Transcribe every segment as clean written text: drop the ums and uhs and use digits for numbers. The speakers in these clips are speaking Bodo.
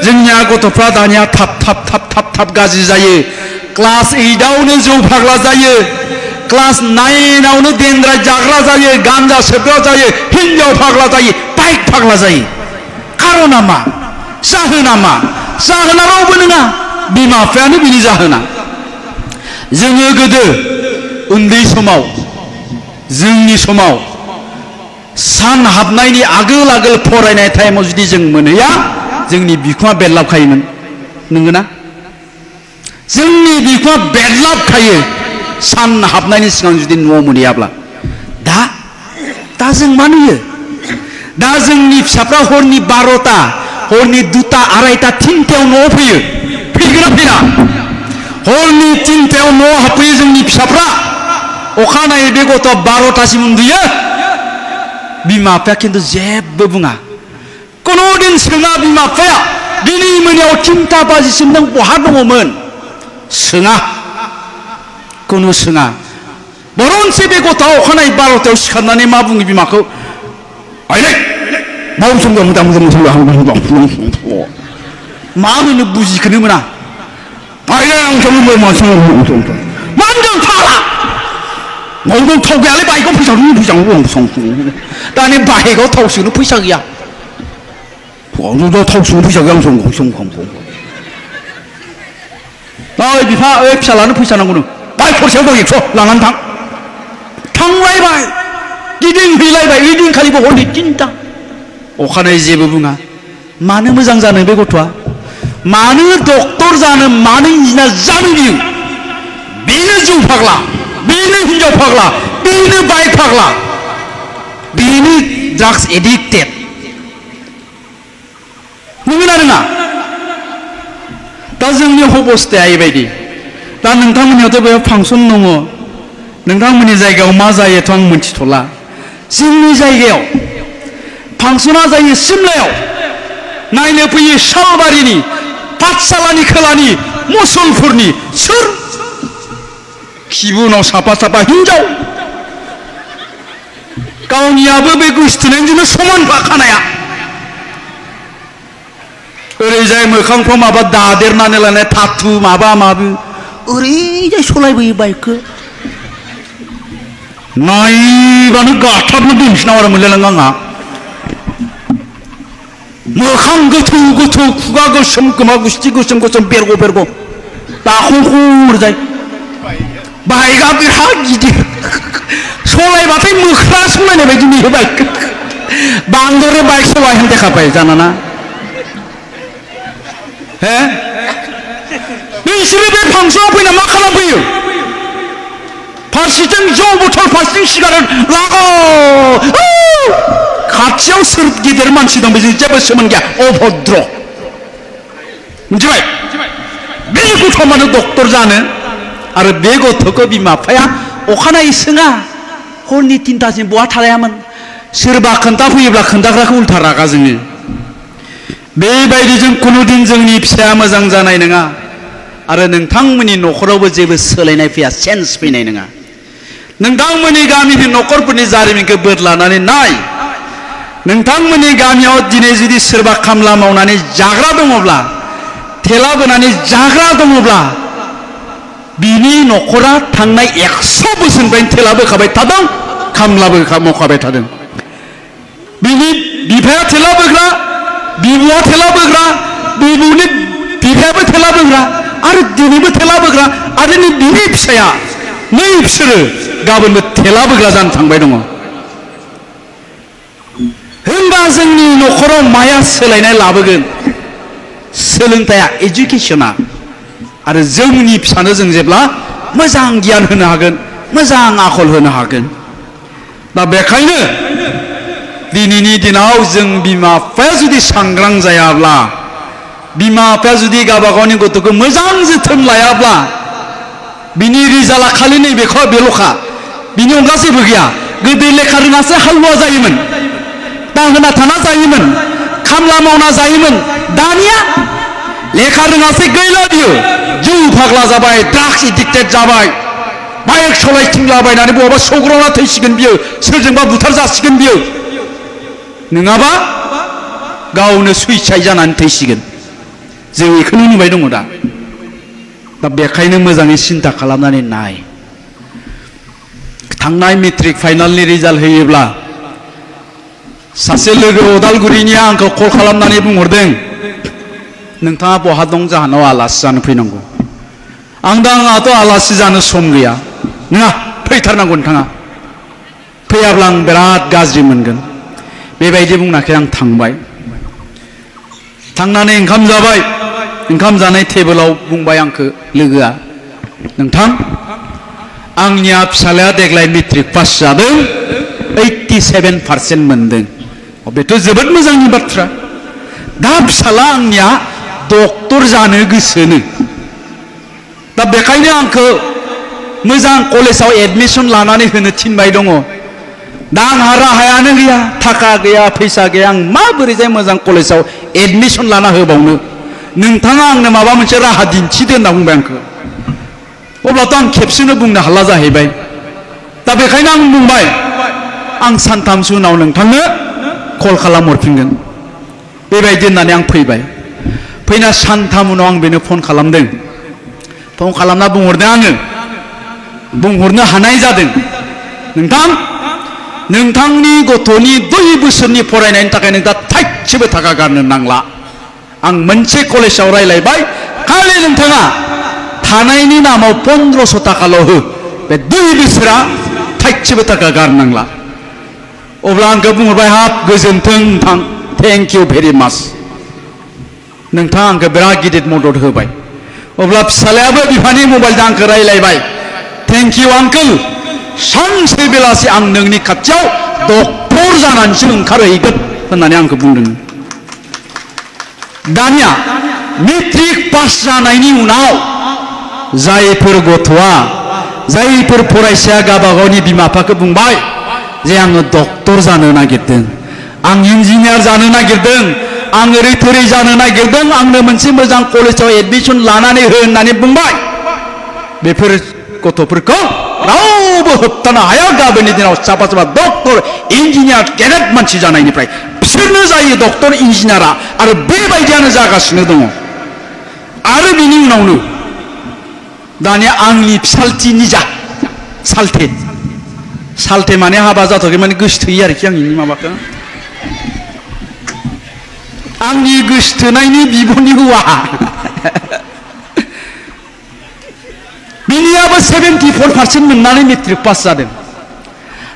जोंनिया गथ'फ्रा दानिया थाब गाज्रि जायो क्लास 8 आवनो जौ फाग्ला जायो क्लास 9 आवनो देनद्राय जाग्रा जायो गांजा सोबग्रा जायो हिन्जाव फाग्ला जायो बाइक फाग्ला जायो खारना मा जाहोना मा जाहोना रावबो नङा बिमा बिफायानो बिनि जाहोना जोङो गोदो उन्दै समाव जोंनि समाव सान हाबनायनि आगोल आगोल फरायनाय टाइमाव जुदि जों मोनहैया जोंनि बिखुङा बेरलाबखायोमोन नंगौना जोंनि बिखुङा बेरलाबखायो सान हाबनायनि सिगां जुदि न'आव मोनहैयाब्ला दा जों मा नुयो दा जोंनि फिसाफ्रा हरनि 12टा हरनि 2टा 2:30 3टायाव न'आव फैयो फैगोना फैया हरनि 3टायाव न'आव हाबफैयो जोंनि फिसाफ्रा अखानायै बे गथ'आ 12टासिम उन्दुयो बिमा बिफाया खिन्थु जेबो बुङा कुनु दिन सोङा बिमा बिफाया दिनै मोनायाव 3टा बाजिसिम नों बहा दङमोन सोङा कुनु सोङा बरनसे बे गथ'आ अखानायै 12टायाव सिखारनानै मा बुङो बिमाखौ आइलै मा होनो बुजिखोनो मोना आइलै आं मा होनदों फाग्ला न'आव थाव गैयालै बाइकआव फैसा दानि बाइकआव थाव सोनो फैसा गैया थाव सोनो फैसा गैया ओइ बिफा ओइ फिसालानो फैसा नांगौ नों बाइक खरसायाव दं 100 लानानै थांलायबाय गिदिंहैलायबाय ओइदिनखालिबो हरनि 3टा अखानायै जेबो बुङा मानो मोजां जानो बे गथ'आ मानो डक्टर जानो मानो इन्जिनियार जानो बियो बेनो जौ फाग्ला बेनो हिन्जाव फाग्ला बेनो बाइक फाग्ला बेनो ड्राग्स एडिक्टेड नंगौना नङा दा जोंनि अबस्थाया एबायदि दा नोंथांमोननियावथ' बे फांसन दङ नोंथांमोननि जायगायाव मा जायोथ' आं मिन्थिथ'ला जोंनि जायगायाव फांसना जायो सिमलायाव नायनो फैयो सालबारिनि पाठशालानि खोलानि मुसलपुरनि सोर खिबुनाव साफा हिन्जाव गावनियाबो बे गोसथोनायजोंनो समान खानाया ओरैजाय मोखांफ्राव माबा दादेरनानै लानाय थाथु माबा माबि ओरैजाय सलायबोयो बाइकखौ नायबानो गाथाबनो दोनसै नामा मोनलायलाङो आंहा मोखां गोथौ खुगा गोसोम खोमा गुस्थि गोसोम बेरग' दाखंखर जाय बाइकआ बिराद गिदिर सलायबाथाय मोख्रा सलायनाय बायदि नुयो बाइक बांद्राय बाइक सलायनो देखाबाय जानाना हे नोंसोरो बे फांसनाव फैना मा खालामफैयो फारसेथिं जौ बथल फारसेथिं सिगारेट लाग' खाथियाव सोर गिदिर मानसि दं बेजों जेबो सोमोन्दो गैया अभद्र मिथिबाय बे गथ'आ मानो डक्टर जानो आरो बे गथ'खौ बिमा बिफाया अखानायै सोङा हरनि 3टासिम बहा थालायामोन सोरबा खोन्थाफैयोब्ला खोन्थाग्राखौ उल्था रागा जोङो बेबायदिजों कुनु दिन जोंनि फिसाया मोजां जानाय नङा आरो नोंथांमोननि न'खरावबो जेबो सोलायनाय फैया चेन्ज फैनाय नङा नोंथांमोननि गामिनि न'खरफोरनि जारिमिनखौ बोदलानानै नाय नोंथांमोननि गामियाव दिनै जुदि सोरबा खामला मावनानै जाग्रा दङब्ला थेला बोनानै जाग्रा दङब्ला बिनि न'खरा थांनाय 100 बोसोरनिफ्रायनो थेला बोखाबाय थादों खामलाबो मावखाबाय थादों बिनि बिफाया थेला बोग्रा बिबुआ थेला बोग्रा बिबुनि बिफायाबो थेला बोग्रा आरो दिनैबो थेला बोग्रा आरो बिनि फिसाया नै बिसोरो गाबोनबो थेला बोग्रा जानो थांबाय दङ होनबा जोंनि न'खराव माया सोलायनाय लाबोगोन सोलोंथाइया एजुकेशना आरो जोंनि फिसानो जों जेब्ला मोजां गियान होनो हागोन मोजां आखल होनो हागोन दा बेखायनो दिनैनि दिनाव जों बिमा बिफाया जुदि सांग्रां जायाब्ला बिमा बिफाया जुदि गावबा गावनि गथ'खौ मोजां जोथोन लायाब्ला बिनि रिजाल्टआ खालि नैबेखौ बेल'खा बिनि अनगा जेबो गैया गोदो लेखा रोङासो हालुवा जायोमोन दाहोना थाना जायोमोन खामला मावना जायोमोन दानिया लेखा रोङासै गैला बियो जौ फाग्ला जाबाय ड्राग्स एडिक्टेड जाबाय बाइक सलायथिंलाबायनानै बहाबा सौग्रावना थैसिगोन बियो सोरजोंबा बुथार जासिगोन बियो नङाबा गावनो सुइसाइड जानानै थैसिगोन जों बेखौनो नुबाय दङ दा बेखायनो मोजाङै सिन्था खालामनानै नाय थांनाय मेट्रिक फाइनालनि रिजाल्ट होयोब्ला सासे लोगो अदालगुरिनिया आंखौ कल खालामनानै बुंहरदों नोंथाङा बहा दं जाहानाव आलासि जानो फैनांगौ आंहाथ' आलासि जानो सम गैया नङा फैथारनांगौ नोंथाङा फैयाब्ला आं बिराद गाज्रि मोनगोन बेबायदि बुंनाखै आं थांबाय थांनानै ओंखाम जाबाय ओंखाम जानाय टेबोलाव बुंबाय आंखौ लोगोआ नोंथां आंनिया फिसालाया देग्लाय मेट्रिक पास जादों 87% मोनदों बेथ' जोबोद मोजांनि बाथ्रा दा फिसाला आंनिया डक्टर जानो गोसोनो दा बेखायनो आंखौ मोजां कलेजाव एडमिसन लानानै होनो थिनबाय दङ दा आंहा राहायानो गैया थाखा गैया फैसा गैया आं माबोरैजाय मोजां कलेजाव एडमिसन लाना होबावनो नोंथाङा आंनो माबा मोनसे राहा दिन्थिदो होनना बुंबाय आंखौ अब्लाथ' आं खेबसेनो बुंनो हाला जाहैबाय दा बेखायनो आं बुंबाय आं सानथामसो उनाव नोंथांनो कल खालामहरफिनगोन बेबायदि होननानै आं फैबाय फैना सानथाम उनाव आं बेनो फन खालामदों फन खालामना बुंहरदों आङो बुंहरनो हानाय जादों नोंथां नोंथांनि गथ'नि 2 बोसोरनि फरायनायनि थाखाय नोंथाङा थाइसेबो थाखा गारनो नांला आं मोनसे कलेजाव रायलायबाय खालि नोंथाङा थानायनि नामाव 1500 थाखाल' हो बे 2 बोसोरा थाइसेबो थाखा गारनांला अब्ला आंखौ बुंहरबाय हाब गोजोन्थों नोंथां थेंक इउ भेरि माच नोंथाङा आंखौ बिराद गिदिर मदद होबाय अब्ला फिसालायाबो बिफानि मबाइलजों आंखौ रायलायबाय थेंक इउ आंकोल सानसे बेलासि आं नोंनि खाथियाव डक्टर जानानैसो ओंखारहैगोन होननानै आंखौ बुंदों दानिया मेट्रिक पास जानायनि उनाव जायफोर गथ'आ जायफोर फरायसाया गावबा गावनि बिमा बिफाखौ बुंबाय जे आङो डक्टर जानो नागिरदों आं इन्जिनियार जानो नागिरदों आं ओरै थोरै जानो नागिरदों आंनो मोनसे मोजां कलेजाव एडमिसन लानानै हो होननानै बुंबाय बेफोर गथ'फोरखौ रावबो होबथानो हाया गाबोननि दिनाव साफा साफा डक्टर इन्जिनियार गेदेर मानसि जानायनिफ्राय बिसोरनो जायो डक्टर इन्जिनियारा आरो बेबायदियानो जागासिनो दङ आरो बिनि उनावनो दानिया आंनि फिसालथि निजा सालथे माने हाबा जाथ'आखै माने गोसोथोयो आरोखि आंनि माबाखौ आंनि गोसोथोनायनि बिब'नि हौवा बिनियाबो 74% मोननानै मेट्रिक पास जादों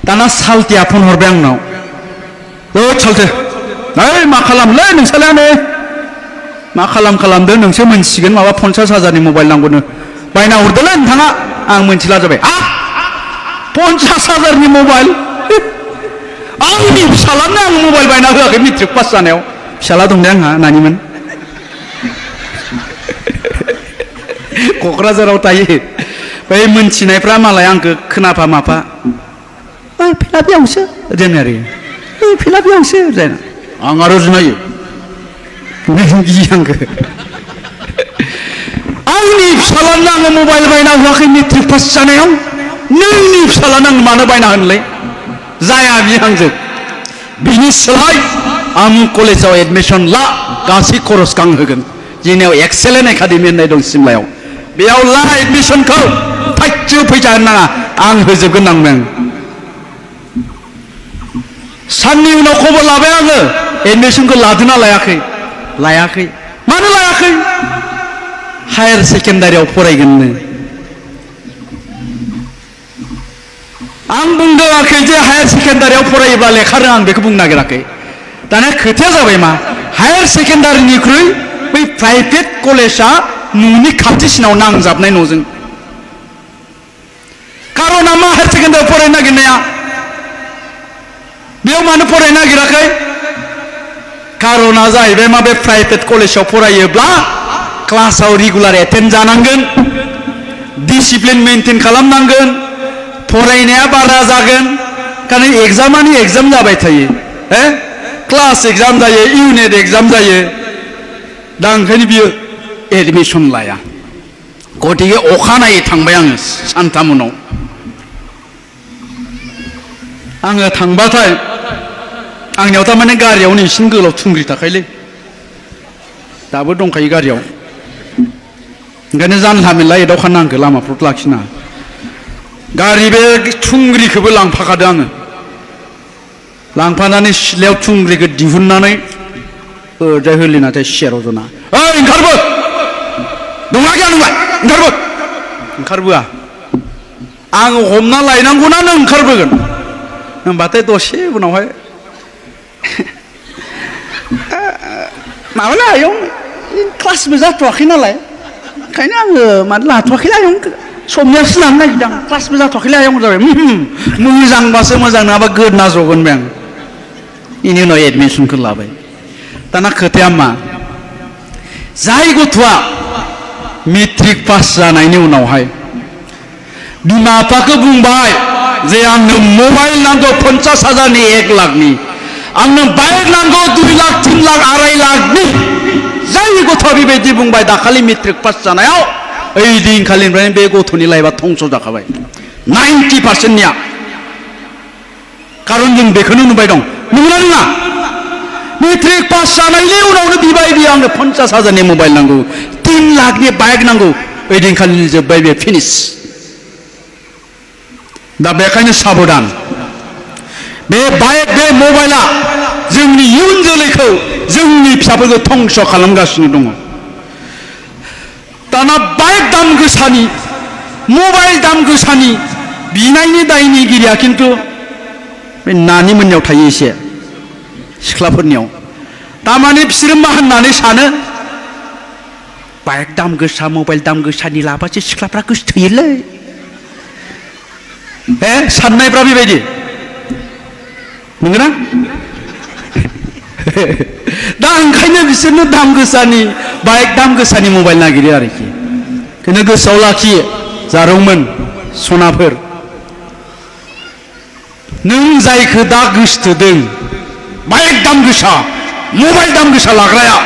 दाना सालथेया फन हरबाय आंनाव सालथे ओइ मा खालामलै नोंसालायानो मा खालामदो नोंसो मोनसिगोन माबा 50,000नि मबाइल नांगौनो बायना हरदोलै नोंथाङा आं मोनथिला जाबाय 50,000नि मबाइल आंनि फिसालानो आं मबाइल बायना होआखै मेट्रिक पास जानायाव फिसाला दं दे आंहा नानिमोन क'क्राझाराव थायो बै मोनथिनायफ्रा मालाय आंखौ खोनाफा माफा ओइ फिलाबियावसो दोनो आरो ओइ फिलाबियावसो जाना आं आरो जुनायो गियो आंखौ आंनि फिसालानो आङो मबाइल बायना होआखै मेट्रिक पास जानायाव नोंनि फिसालानो आं मानो बायना होनोलै जाया बियो आंजों बिनि सोलाय आमुक कलेजाव एडमिसन ला गासै खरसखौ आं होगोन जोंनियाव एक्सेलेन्ट एकाडेमि होननाय दं सिमलायाव बेयाव ला एडमिसनखौ थाइसेबो फैसा होनो नाङा आं होजोबगोन नांदों साननि उनाव खबर लाबाय आङो एडमिसनखौ लादोंना लायाखै मानो लायाखै हायार सेकेन्डारियाव फरायगोननो आं बुंदोंआखै जे हायार सेकेन्डारियाव फरायोब्ला लेखा रोङा आं बेखौ बुंनो नागिराखै दाना खोथाया जाबाय मा हायार सेकेन्डारिनिख्रुइ बै प्राइभेट कलेजा न'नि खाथिसिनाव नांजाबनाय न'जों कारना मा हायार सेकेन्डारियाव फरायनो नागिरनाया बेयाव मानो फरायनो नागिराखै कारना जाहैबाय मा बे प्राइभेट कलेजाव फरायोब्ला क्लासाव रेगुलार एटेन्ड जानांगोन डिसिप्लिन मेनटेन खालामनांगोन फरायनाया बारा जागोन कारण एग्जामानि एग्जाम जाबाय थायो क्लास एग्जाम जायो इउनिट एग्जाम जायो दा ओंखायनो बियो एडमिसन लाया गतिके अखानायै थांबाय आङो सानथाम उनाव आङो थांबाथाय आंनियाव थारमाने गारियावनो इसिं गोलाव थुंग्रि थाखायलै दाबो दंखायो गारियाव ओंखायनो जानला मेनला एदावखा नांगौ लामाफ्राव लाखिना गारि बे थुंग्रिखौबो लांफाखादों आङो लांफानानै सिथ्लायाव थुंग्रिखौ दिहुननानै ओरैजाय होलिनाथाय सियाराव जना ओइ ओंखारबो दंना गैया नोंलाय ओंखारबो ओंखारबोआ आङो हमना लायनांगौना नों ओंखारबोगोन होनबाथाय दसे उनावहाय माबाला आयं क्लासबो जाथ'वाखै नालाय ओंखायनो आङो मानो लाथ'वाखैलै आयं समनियासो लानो नागिरदों क्लासबो जाथ'वाखैलै आयं जाबाय मोजांबासो मोजां नङाबा गोदना जगोन बे आं बेनि उनाव एडमिसनखौ लाबाय दाना खोथाया मा जाय गथ'आ मेट्रिक पास जानायनि उनावहाय बिमा बिफाखौ बुंबाय जे आंनो मबाइल नांगौ 50,000नि 1 लाखनि आंनो बाइक नांगौ 2 लाख 3 लाख 2.5 लाखनि जाय गथ'आ बेबायदि बुंबाय दाखालि मेट्रिक पास जानायाव ओइ दिनखालिनिफ्रायनो बे गथ'नि लाइफआ धंस जाखाबाय 90%निया खारन जों बेखौनो नुबाय दं नंगौना नङा मेट्रिक पास जानायनि उनावनो बिबाय बियो आंनो 50,000नि मबाइल नांगौ 3 लाखनि बाइक नांगौ ओइ दिनखालि जोब्बाय बे फिनिश दा बेखायनो साबधान बे बाइक बे मबाइला जोंनि इयुन जोलैखौ जोंनि फिसाफोरखौ धंस खालामगासिनो दङ दाना बाइक दाम गोसानि मबाइल दाम गोसानि बिनायनि दायनिगिरिया खिन्थु बे नानि मोननायाव थायो एसे सिख्लाफोरनियाव तारमाने बिसोरो मा होननानै सानो बाइक दाम गोसा मबाइल दाम गोसानि लाबासो सिख्लाफ्रा गोसोथोयोलै साननायफ्रा बेबायदि नंगौना दा ओंखायनो बिसोरनो दाम गोसानि बाइक दाम गोसानि मबाइल नागिरो आरोखि बेखौनो गोसोआव लाखियो जारौमोन सनाफोर नों जायखौ दा गोसोथोदों बाइक दाम गोसा मबाइल दाम गोसा लाग्राया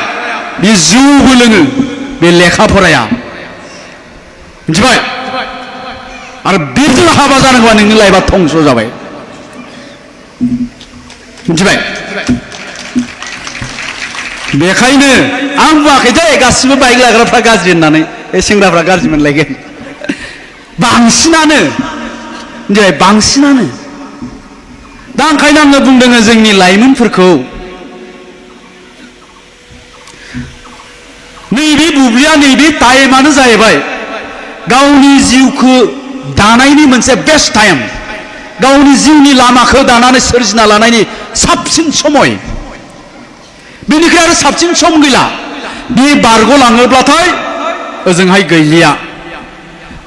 बे जौबो लोङो बे लेखा फराया मिथिबाय आरो बेजों हाबा जानांगौबा नोंनि लाइफआ धंस जाबाय मिथिबाय बेखायनो आं बुङाखै दे गासिबो बाइक लाग्राफ्रा गाज्रि होननानै बे सेंग्राफ्रा गाज्रि मोनलायगोन बांसिनानो मिथिबाय बांसिनानो दा ओंखायनो आङो बुंदों जोंनि लाइमोनफोरखौ नैबे बुब्लिया नैबे टाइमानो जाहैबाय गावनि जिउखौ दानायनि मोनसे बेस्ट टाइम गावनि जिउनि लामाखौ दानानै सोरजिना लानायनि साबसिन समय बेनिफ्राय आरो साबसिन सम गैला बे बारग'लाङोब्लाथाय ओजोंहाय गैलिया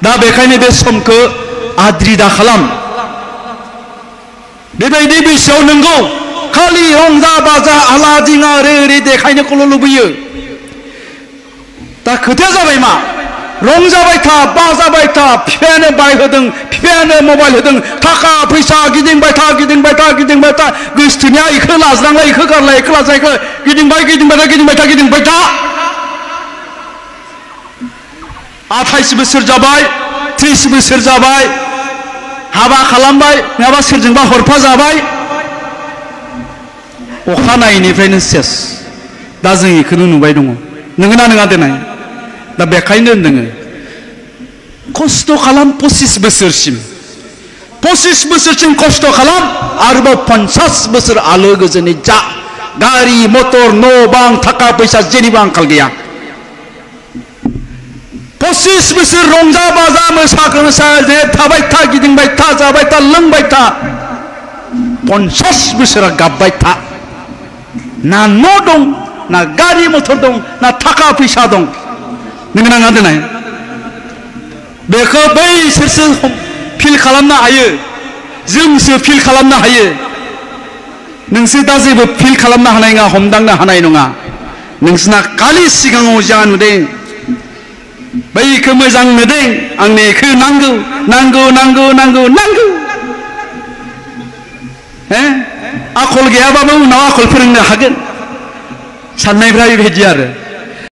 दा बेखायनो बे समखौ आद्रि दा खालाम बेबायदि बैसोआव नंगौ खालि रंजा बाजा आला दिङा ओरै ओरै देखायनोखौल' लुबैयो दा खोथाया जाबाय मा रंजाबाय था बाजाबाय था बिफायानो बाइक होदों बिफायानो मबाइल होदों थाखा फैसा गिदिंबाय था गिदिंबाय था गिदिंबाय था गोसोथोनाया इखौ लाज्रांलाय इखौ गारलाय इखौ लाज्राय इखौ गिदिंबाय गिदिंबाय था गिदिंबाय था गिदिंबाय था 28 बोसोर जाबाय 30 बोसोर जाबाय हाबा खालामबाय नङाबा सोरजोंबा हरफा जाबाय अखानायैनिफ्रायनो सेस दा जों इखौनो नुबाय दङ नोंगोना नङा देनाय दा बेखायनो नोङो खस्थ' खालाम 25 बोसोरसिम 25 बोसोरसिम खस्थ' खालाम आरोबाव 50 बोसोर आलो गोजोनै जा गारि मटर न' बां थाखा फैसा जेनिबो आंखाल गैया 25 बोसोर रंजा बाजा मोसा थाबाय था गिदिंबाय था जाबाय था लोंबाय था 50 बोसोरा गाबबाय था ना न' दं ना गारि मटर दं ना थाखा फैसा दं नोंगोना नङा देनाय बेखौ बैसोरसो फिल खालामनो हायो जोंसो फिल खालामनो हायो नोंसोर दा जेबो फिल खालामनो हानाय नङा हमदांनो हानाय नङा नोंसोरना खालि सिगाङाव जा नुदों बैखौ मोजां नुदों आंनो बेखौ नांगौ नांगौ नांगौ नांगौ नांगौ आखल गैयाबाबो उनाव आखल फोरोंनो हागोन साननायफ्रा बेबायदि आरो